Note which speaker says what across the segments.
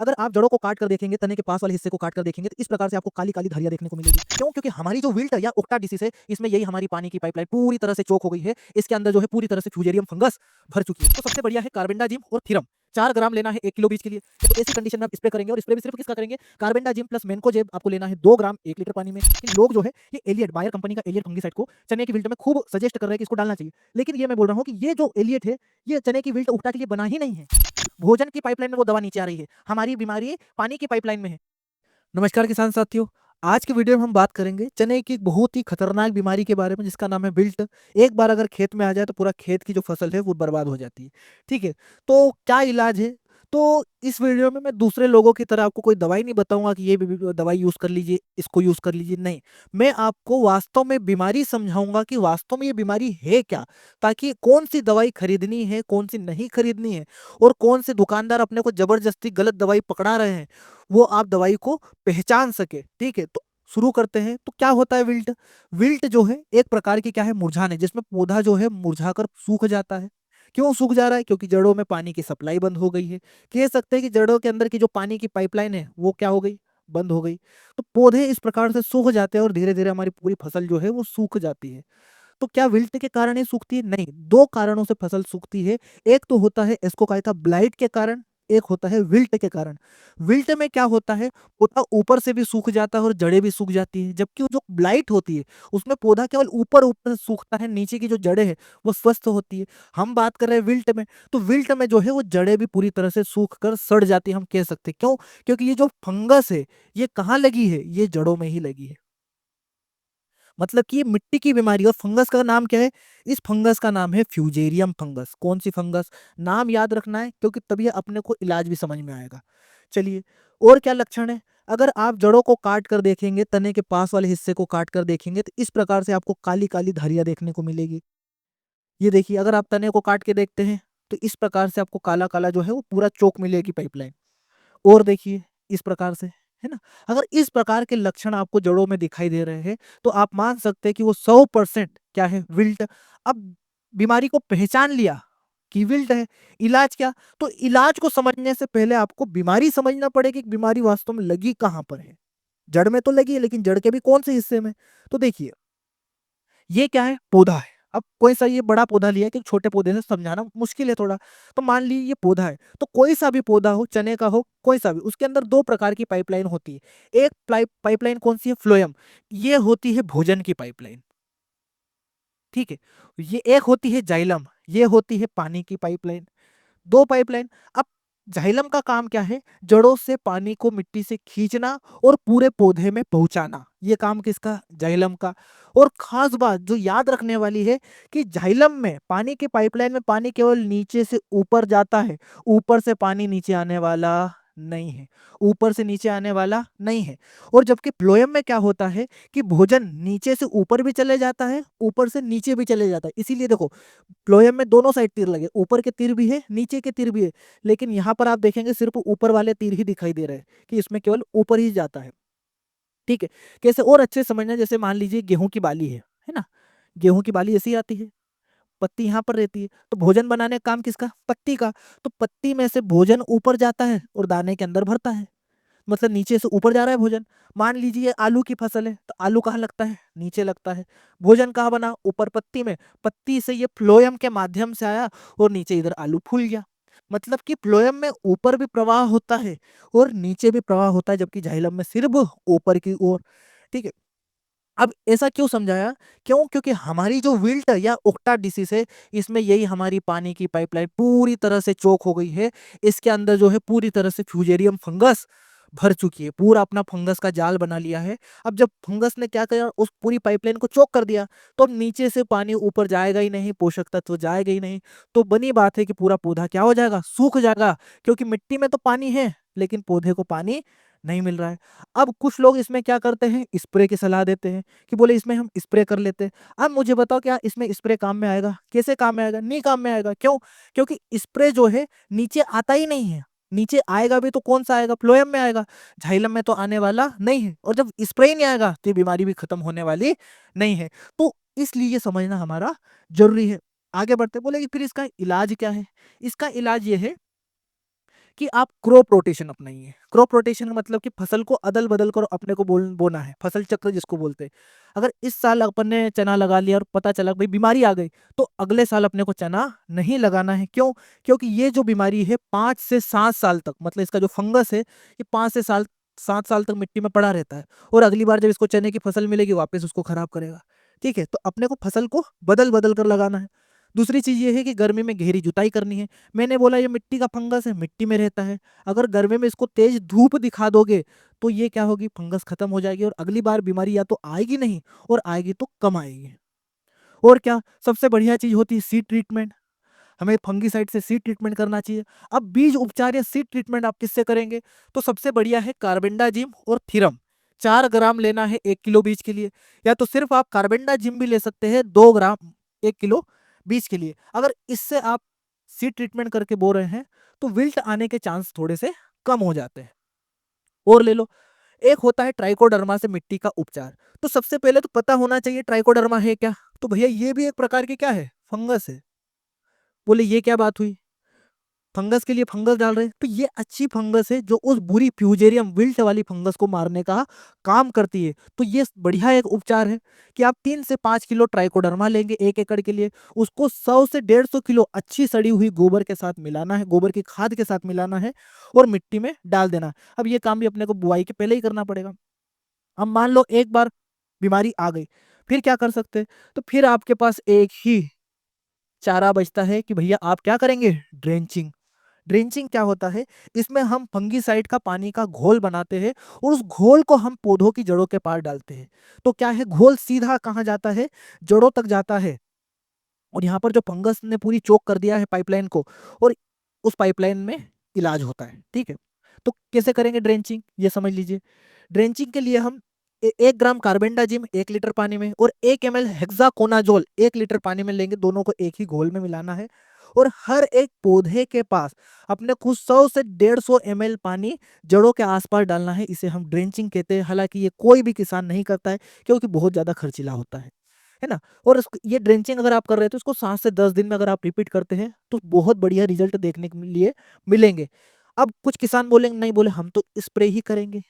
Speaker 1: अगर आप जड़ों को काट कर देखेंगे, तने के पास वाले हिस्से को काट कर देखेंगे, तो इस प्रकार से आपको काली-काली धारियाँ देखने को मिलेगी। क्यों? क्योंकि हमारी जो विल्ट या उक्टा डिसीज़ है, इसमें यही हमारी पानी की पाइपलाइन पूरी तरह से चोक हो गई है। इसके अंदर जो है पूरी तरह से फ्यूजेरियम फंगस भर चुकी है। तो सबसे बढ़िया है कार्बेंडाजिम और थीरम। 4 ग्राम लेना है 1 किलो बीज के लिए। तो ऐसी कंडीशन में आप स्प्रे करेंगे और स्प्रे भी सिर्फ किसका करेंगे? कार्बेंडाजिम प्लस मेन्कोजेब आपको लेना है 2 ग्राम 1 लीटर पानी में। कि लोग जो है ये एलियट बायर कंपनी का एलियट फंगिसाइड को चने की विल्ट में खूब सजेस्ट कर रहे हैं कि इसको डालना चाहिए। लेकिन ये मैं बोल रहा हूँ कि ये जो एलियट है, ये चने की विल्ट उक्टा के लिए बना ही नहीं है। भोजन की पाइपलाइन में वो दवा नीचे आ रही है। हमारी बीमारी पानी की पाइपलाइन में है। नमस्कार किसान साथियों, आज के वीडियो में हम बात करेंगे चने की एक बहुत ही खतरनाक बीमारी के बारे में जिसका नाम है विल्ट। एक बार अगर खेत में आ जाए तो पूरा खेत की जो फसल है वो बर्बाद हो जाती है। ठीक है, तो क्या इलाज है? तो इस वीडियो में मैं दूसरे लोगों की तरह आपको कोई दवाई नहीं बताऊंगा कि ये दवाई यूज कर लीजिए, इसको यूज कर लीजिए, नहीं। मैं आपको वास्तव में बीमारी समझाऊंगा कि वास्तव में ये बीमारी है क्या, ताकि कौन सी दवाई खरीदनी है, कौन सी नहीं खरीदनी है, और कौन से दुकानदार अपने को जबरदस्ती गलत दवाई पकड़ा रहे हैं, वो आप दवाई को पहचान सके। ठीक है, तो शुरू करते हैं। तो क्या होता है विल्ट? विल्ट जो है एक प्रकार की क्या है, मुरझाने, जिसमें पौधा जो है मुरझाकर सूख जाता है। क्यों सूख जा रहा है? क्योंकि जड़ों में पानी की सप्लाई बंद हो गई है। कह सकते हैं कि जड़ों के अंदर की जो पानी की पाइपलाइन है वो क्या हो गई, बंद हो गई। तो पौधे इस प्रकार से सूख जाते हैं और धीरे धीरे हमारी पूरी फसल जो है वो सूख जाती है। तो क्या विल्ट के कारण ही सूखती है? नहीं, दो कारणों से फसल सूखती है। एक तो होता है एस्कोकाइथा ब्लाइट के कारण, एक होता है विल्ट के कारण। विल्ट में क्या होता है, पौधा ऊपर से भी सूख जाता है और जड़ें भी सूख जाती है। जबकि वो जो ब्लाइट होती है उसमें पौधा केवल ऊपर ऊपर से सूखता है, नीचे की जो जड़ें हैं वो स्वस्थ होती है। हम बात कर रहे हैं विल्ट में, तो विल्ट में जो है वो जड़ें भी पूरी तरह से सूख कर सड़ जाती है, हम कह सकते हैं। क्यों? क्योंकि ये जो फंगस है ये कहाँ लगी है? ये जड़ों में ही लगी है। मतलब कि ये मिट्टी की बीमारी। और फंगस का नाम क्या है? इस फंगस का नाम है फ्यूजेरियम फंगस। कौन सी फंगस? नाम याद रखना है, क्योंकि तभी अपने को इलाज भी समझ में आएगा। चलिए, और क्या लक्षण है? अगर आप जड़ों को काट कर देखेंगे, तने के पास वाले हिस्से को काट कर देखेंगे, तो इस प्रकार से आपको काली काली धारियां देखने को मिलेगी। ये देखिए, अगर आप तने को काट के देखते हैं तो इस प्रकार से आपको काला काला जो है वो पूरा चौक मिलेगी पाइपलाइन। और देखिए, इस प्रकार से, है ना? अगर इस प्रकार के लक्षण आपको जड़ों में दिखाई दे रहे हैं, तो आप मान सकते हैं कि वो 100% क्या है, विल्ट। अब बीमारी को पहचान लिया कि विल्ट है, इलाज क्या? तो इलाज को समझने से पहले आपको बीमारी समझना पड़ेगी कि बीमारी वास्तव में लगी कहाँ पर है। जड़ में तो लगी है, लेकिन जड़ के भी कौन से हिस्से में? तो देखिए, ये क्या है? पौधा है। अब कोई सा ये बड़ा पौधा लिया है कि छोटे पौधे से समझाना मुश्किल है थोड़ा। तो मान लीजिए ये पौधा है, तो कोई सा भी पौधा हो, चने का हो, कोई सा भी, उसके अंदर 2 प्रकार की पाइपलाइन होती है। एक पाइपलाइन कौन-सी है? फ्लोएम। ये होती है भोजन की पाइपलाइन, ठीक है? ये एक होती है जाइलम, ये होती है पानी की पाइपलाइन। 2 पाइपलाइन। अब जाइलम का काम क्या है? जड़ों से पानी को मिट्टी से खींचना और पूरे पौधे में पहुंचाना। ये काम किसका? जाइलम का। और खास बात जो याद रखने वाली है कि जाइलम में, पानी के पाइपलाइन में, पानी केवल नीचे से ऊपर जाता है, ऊपर से पानी नीचे आने वाला नहीं है। ऊपर से नीचे आने वाला नहीं है। और जबकि फ्लोएम में क्या होता है कि भोजन नीचे से ऊपर भी चले जाता है, ऊपर से नीचे भी चले जाता है। इसीलिए देखो, फ्लोएम में दोनों साइड तीर लगे, ऊपर के तीर भी है, नीचे के तीर भी है। लेकिन यहाँ पर आप देखेंगे सिर्फ ऊपर वाले तीर ही दिखाई दे रहे हैं, कि इसमें केवल ऊपर ही जाता है। ठीक है? कैसे और अच्छे से समझना, जैसे मान लीजिए गेहूं की बाली है ना? गेहूं की बाली ऐसी आती है, पत्ती यहाँ पर रहती है, तो भोजन बनाने का काम किसका? पत्ती का। तो पत्ती में से भोजन ऊपर जाता है और दाने के अंदर भरता है। मतलब नीचे से ऊपर जा रहा है भोजन। मान लीजिए आलू की फसल है, तो आलू कहाँ लगता है? नीचे लगता है। भोजन कहाँ बना? ऊपर पत्ती में। पत्ती से ये फ्लोएम के माध्यम से आया और नीचे इधर आलू फूल गया। मतलब कि फ्लोएम में ऊपर भी प्रवाह होता है और नीचे भी प्रवाह होता है, जबकि जाइलम में सिर्फ ऊपर की ओर। ठीक है? अब ऐसा क्यों समझाया? क्यों? क्योंकि हमारी जो विल्ट या उक्टा डिसीज है, इसमें यही हमारी पानी की पाइपलाइन पूरी तरह से चोक हो गई है। इसके अंदर जो है पूरी तरह से फ्यूजेरियम फंगस भर चुकी है, पूरा अपना फंगस का जाल बना लिया है। अब जब फंगस ने क्या किया, उस पूरी पाइपलाइन को चोक कर दिया, तो अब नीचे से पानी ऊपर जाएगा ही नहीं, पोषक तत्व जाएगा ही नहीं। तो बनी बात है कि पूरा पौधा क्या हो जाएगा? सूख जाएगा। क्योंकि मिट्टी में तो पानी है, लेकिन पौधे को पानी नहीं मिल रहा है। अब कुछ लोग इसमें क्या करते हैं, स्प्रे की सलाह देते हैं कि बोले इसमें हम स्प्रे कर लेते हैं। अब मुझे बताओ, क्या इसमें स्प्रे काम में आएगा? कैसे काम में आएगा? नहीं काम में आएगा। क्यों? क्योंकि स्प्रे जो है नीचे आता ही नहीं है। नीचे आएगा भी तो कौन सा आएगा? फ्लोएम में आएगा। झाइलम में तो आने वाला नहीं है। और जब स्प्रे ही नहीं आएगा तो ये बीमारी भी खत्म होने वाली नहीं है। तो इसलिए ये समझना हमारा जरूरी है। आगे बढ़ते, बोले कि फिर इसका इलाज क्या है? इसका इलाज ये है कि आप क्रॉप रोटेशन अपनाइए। क्रॉप रोटेशन का मतलब कि फसल को अदल बदल कर अपने को बोना है, फसल चक्र जिसको बोलते हैं। अगर इस साल अपन ने चना लगा लिया और पता चला भाई बीमारी आ गई, तो अगले साल अपने को चना नहीं लगाना है। क्यों? क्योंकि ये जो बीमारी है 5 से 7 साल तक, मतलब इसका जो फंगस है ये 5 से 7 साल तक मिट्टी में पड़ा रहता है, और अगली बार जब इसको चने की फसल मिलेगी वापस उसको खराब करेगा। ठीक है, तो अपने को फसल को बदल बदल कर लगाना है। दूसरी चीज ये है कि गर्मी में गहरी जुताई करनी है। मैंने बोला ये मिट्टी का फंगस है, मिट्टी में रहता है। अगर गर्मी में इसको तेज धूप दिखा दोगे तो ये क्या होगी, फंगस खत्म हो जाएगी, और अगली बार बीमारी या तो आएगी नहीं, और आएगी तो कम आएगी। और क्या, सबसे बढ़िया चीज होती है सीड ट्रीटमेंट। हमें फंगीसाइड से सीड ट्रीटमेंट करना चाहिए। अब बीज उपचार या सीड ट्रीटमेंट आप किससे करेंगे? तो सबसे बढ़िया है कार्बेंडाजिम और थीरम। 4 ग्राम लेना है 1 किलो बीज के लिए, या तो सिर्फ आप कार्बेंडाजिम भी ले सकते हैं 2 ग्राम 1 किलो बीज के लिए। अगर इससे आप सीड ट्रीटमेंट करके बो रहे हैं तो विल्ट आने के चांस थोड़े से कम हो जाते हैं। और ले लो, एक होता है ट्राइकोडर्मा से मिट्टी का उपचार। तो सबसे पहले तो पता होना चाहिए ट्राइकोडर्मा है क्या। तो भैया ये भी एक प्रकार की क्या है, फंगस है। बोले ये क्या बात हुई, फंगस के लिए फंगस डाल रहे हैं? तो ये अच्छी फंगस है जो उस बुरी फ्यूजेरियम विल्ट वाली फंगस को मारने का काम करती है। तो ये बढ़िया एक उपचार है कि आप 3 से 5 किलो ट्राइकोडर्मा लेंगे 1 एकड़ के लिए, उसको 100 से 150 किलो अच्छी सड़ी हुई गोबर के साथ मिलाना है, गोबर की खाद के साथ मिलाना है, और मिट्टी में डाल देना। अब ये काम भी अपने को बुआई के पहले ही करना पड़ेगा। अब मान लो एक बार बीमारी आ गई, फिर क्या कर सकते हैं? तो फिर आपके पास एक ही चारा बचता है कि भैया आप क्या करेंगे, ड्रेंचिंग। ड्रेंचिंग क्या होता है, इसमें हम फंगीसाइड का पानी का घोल बनाते हैं, और उस घोल को हम पौधों की जड़ों के पार डालते हैं। तो क्या है, घोल सीधा कहाँ जाता है, जड़ों तक जाता है। और यहाँ पर जो फंगस ने पूरी चोक कर दिया है पाइपलाइन को, और उस पाइपलाइन में इलाज होता है। ठीक है, तो कैसे करेंगे ड्रेंचिंग, ये समझ लीजिए। ड्रेंचिंग के लिए हम 1 ग्राम कार्बेंडाजिम 1 लीटर पानी में और 1 ml हेक्साकोनाजोल 1 लीटर पानी में लेंगे, दोनों को एक ही घोल में मिलाना है। और हर एक पौधे के पास अपने कुछ 100 से 150 ml पानी जड़ों के आसपास डालना है। इसे हम ड्रेंचिंग कहते हैं। हालांकि ये कोई भी किसान नहीं करता है, क्योंकि बहुत ज्यादा खर्चीला होता है ना। और ये ड्रेंचिंग अगर आप कर रहे हैं तो इसको 7 से 10 दिन में अगर आप रिपीट करते हैं तो बहुत बढ़िया रिजल्ट देखने के लिए मिलेंगे। अब कुछ किसान बोलेंगे नहीं, बोले हम तो स्प्रे ही करेंगे।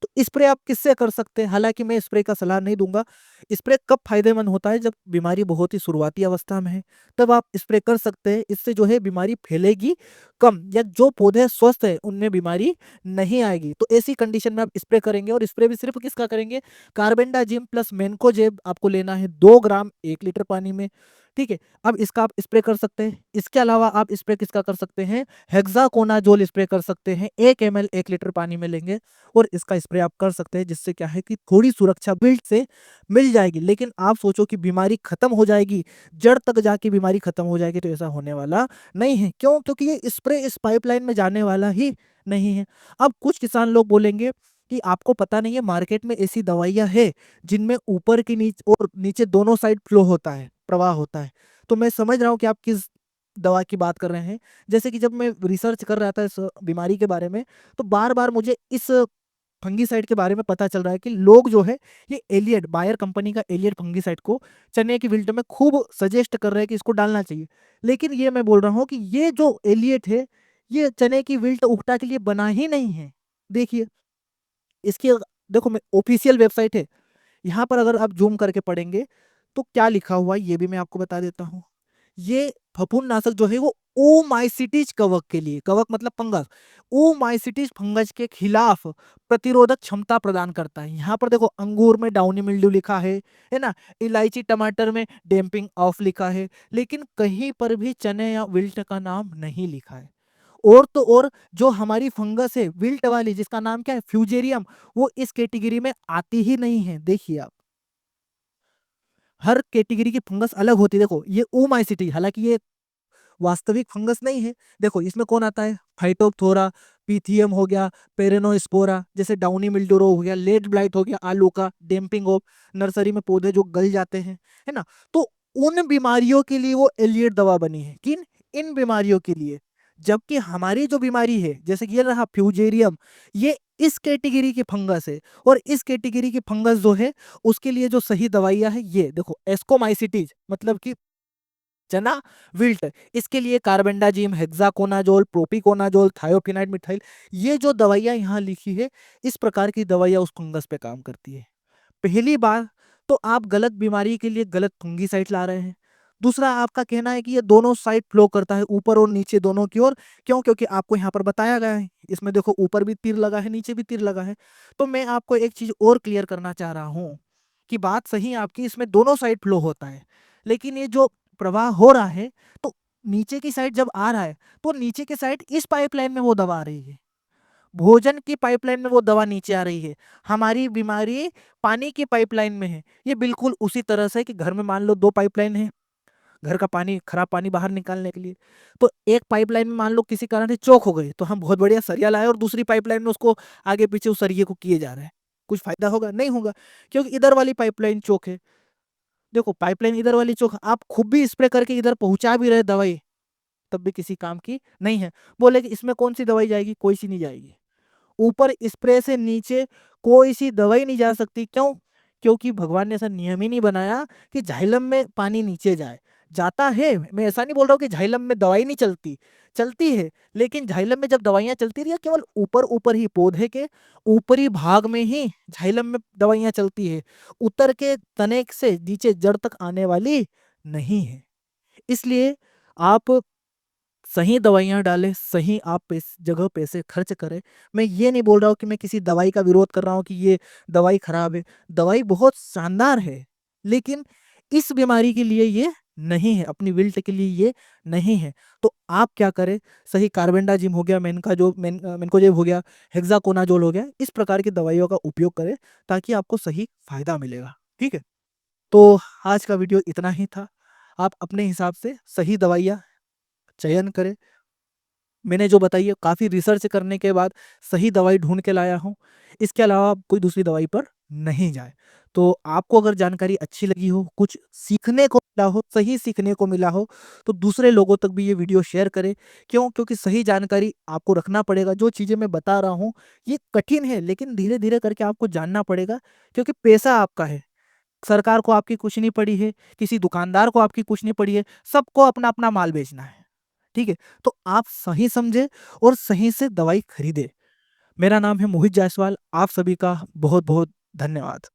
Speaker 1: तो स्प्रे आप किससे कर सकते हैं? हालांकि मैं स्प्रे का सलाह नहीं दूंगा। स्प्रे कब फायदेमंद होता है, जब बीमारी बहुत ही शुरुआती अवस्था में है, तब आप स्प्रे कर सकते हैं। इससे जो है बीमारी फैलेगी कम, या जो पौधे स्वस्थ है उनमें बीमारी नहीं आएगी। तो ऐसी कंडीशन में आप स्प्रे करेंगे, और स्प्रे भी सिर्फ किसका करेंगे, कार्बेंडाजिम प्लस मेनकोजेब आपको लेना है 2 ग्राम 1 लीटर पानी में। ठीक है, अब इसका आप स्प्रे कर सकते हैं। इसके अलावा आप स्प्रे किसका कर सकते हैं, हेक्साकोनाजोल स्प्रे कर सकते हैं। 1 ml 1 लीटर पानी में लेंगे और इसका स्प्रे आप कर सकते हैं, जिससे क्या है कि थोड़ी सुरक्षा बिल्ट से मिल जाएगी। लेकिन आप सोचो कि बीमारी खत्म हो जाएगी, जड़ तक जाके बीमारी खत्म हो जाएगी, तो ऐसा होने वाला नहीं है। क्यों? क्योंकि ये स्प्रे इस पाइपलाइन में जाने वाला ही नहीं है। अब कुछ किसान लोग बोलेंगे कि आपको पता नहीं है, मार्केट में ऐसी दवाइयां है जिनमें ऊपर की नीचे और नीचे दोनों साइड फ्लो होता है, प्रवाह होता है। तो मैं समझ रहा हूँ कि आप किस दवा की बात कर रहे हैं। जैसे कि जब मैं रिसर्च कर रहा था इस बीमारी के बारे में, तो बार बार मुझे इस फंगीसाइड के बारे में पता चल रहा है कि लोग जो है ये एलियट बायर कंपनी का एलियट फंगीसाइड को चने की विल्ट में खूब सजेस्ट कर रहे हैं कि इसको डालना चाहिए। लेकिन ये मैं बोल रहा हूँ कि ये जो एलियट है, ये चने की विल्ट उकटा के लिए बना ही नहीं है। देखिए इसकी देखो, मैं ऑफिशियल वेबसाइट है, यहाँ पर अगर आप जूम करके पढ़ेंगे तो क्या लिखा हुआ है ये भी मैं आपको बता देता हूँ। ये फफूंदनाशक जो है वो ओमाइसीटीज कवक के लिए, कवक मतलब फंगस, ओमाइसीटीज फंगस के खिलाफ प्रतिरोधक क्षमता प्रदान करता है। यहाँ पर देखो, अंगूर में डाउनी मिल्ड्यू लिखा है ना, इलायची टमाटर में डैम्पिंग ऑफ लिखा है, लेकिन कहीं पर भी चने या विल्ट का नाम नहीं लिखा है। और तो और जो हमारी फंगस है विल्ट वाली, जिसका नाम क्या है, फ्यूजेरियम, वो इस कैटेगरी में आती ही नहीं है। देखिए आप, हर कैटेगरी की फंगस अलग होती है। देखो ये ओमाइसिटी, हालांकि ये वास्तविक फंगस नहीं है। देखो इसमें कौन आता है, फाइटोप्थोरा, पीथियम हो गया, पेरेनोस्पोरा, जैसे डाउनी मिल्ड्यू रोग हो गया, लेड ब्लाइट हो गया, आलू का डैम्पिंग ऑफ, नर्सरी में पौधे जो गल जाते हैं, है ना। तो उन बीमारियों के लिए वो एलियट दवा बनी है। किन? इन बीमारियों के लिए। जबकि हमारी जो बीमारी है, जैसे कि ये रहा फ्यूजेरियम, ये इस कैटेगरी की फंगस है। और इस कैटेगरी की फंगस जो है उसके लिए जो सही दवाइयां है, ये देखो, एस्कोमाइसिटीज मतलब कि चना, विल्ट, इसके लिए कार्बेंडाजिम, हेक्साकोनाजोल, प्रोपिकोनाजोल, थायोफिनाइड मिथाइल, ये जो दवाइयाँ यहाँ लिखी है, इस प्रकार की दवाइयाँ उस फंगस पे काम करती है। पहली बात तो आप गलत बीमारी के लिए गलत फंगिसाइड ला रहे हैं। दूसरा आपका कहना है कि ये दोनों साइड फ्लो करता है, ऊपर और नीचे दोनों की ओर। क्यों? क्योंकि आपको यहाँ पर बताया गया है। इसमें देखो ऊपर भी तीर लगा है, नीचे भी तीर लगा है। तो मैं आपको एक चीज़ और क्लियर करना चाह रहा हूँ कि बात सही है आपकी, इसमें दोनों साइड फ्लो होता है। लेकिन ये जो प्रवाह हो रहा है, तो नीचे की साइड जब आ रहा है, तो नीचे की साइड इस पाइपलाइन में वो दवा आ रही है। भोजन की पाइपलाइन में वो दवा नीचे आ रही है। हमारी बीमारी पानी की पाइपलाइन में है। ये बिल्कुल उसी तरह से कि घर में मान लो 2 पाइपलाइन है, घर का पानी खराब पानी बाहर निकालने के लिए। तो एक पाइपलाइन में मान लो किसी कारण से चौक हो गई, तो हम बहुत बढ़िया सरिया लाए और दूसरी पाइपलाइन में उसको आगे-पीछे उस सरिये को किए जा रहे हैं। कुछ फ़ायदा होगा? नहीं होगा, क्योंकि इधर वाली पाइपलाइन चौक है। देखो पाइपलाइन इधर वाली चौक, आप खूब भी स्प्रे करके इधर पहुँचा भी रहे दवाई, तब भी किसी काम की नहीं है। बोले कि इसमें कौन-सी दवाई जाएगी? कोई-सी नहीं जाएगी। ऊपर स्प्रे से नीचे कोई सी दवाई नहीं जा सकती। क्यों? क्योंकि भगवान ने ऐसा नियम ही नहीं बनाया कि झाइलम में पानी नीचे जाए। जाता है, मैं ऐसा नहीं बोल रहा हूँ कि झाइलम में दवाई नहीं चलती, चलती है। लेकिन झाइलम में जब दवाइयाँ चलती रही है, केवल ऊपर-ऊपर ही, पौधे के ऊपरी भाग में ही झाइलम में दवाइयाँ चलती है। उतर के तने से नीचे जड़ तक आने वाली नहीं है। इसलिए आप सही दवाइयाँ डालें, सही आप जगह पैसे खर्च करें। मैं ये नहीं बोल रहा हूँ कि मैं किसी दवाई का विरोध कर रहा हूँ कि ये दवाई खराब है। दवाई बहुत शानदार है, लेकिन इस बीमारी के लिए ये नहीं है, अपनी विल्ट के लिए ये नहीं है। तो आप क्या करें, सही कार्बेंडाजिम हो गया, मेनकोजेब हो गया, हेक्साकोनाज़ोल हो गया, इस प्रकार की दवाइयों का उपयोग करें ताकि आपको सही फ़ायदा मिलेगा। ठीक है? तो आज का वीडियो इतना ही था। आप अपने हिसाब से सही दवाइयाँ चयन करें। मैंने जो बताई है काफ़ी रिसर्च करने के बाद सही दवाई ढूँढ के लाया हूँ। इसके अलावा आप कोई दूसरी दवाई पर नहीं जाएँ। तो आपको अगर जानकारी अच्छी लगी हो, कुछ सीखने को मिला हो, सही सीखने को मिला हो, तो दूसरे लोगों तक भी ये वीडियो शेयर करें। क्यों? क्योंकि सही जानकारी आपको रखना पड़ेगा। जो चीज़ें मैं बता रहा हूँ, ये कठिन है, लेकिन धीरे-धीरे करके आपको जानना पड़ेगा, क्योंकि पैसा आपका है। सरकार को आपकी कुछ नहीं पड़ी है, किसी दुकानदार को आपकी कुछ नहीं पड़ी है, सबको अपना-अपना माल बेचना है। ठीक है? तो आप सही समझें और सही से दवाई खरीदें। मेरा नाम है मोहित जायसवाल। आप सभी का बहुत-बहुत धन्यवाद।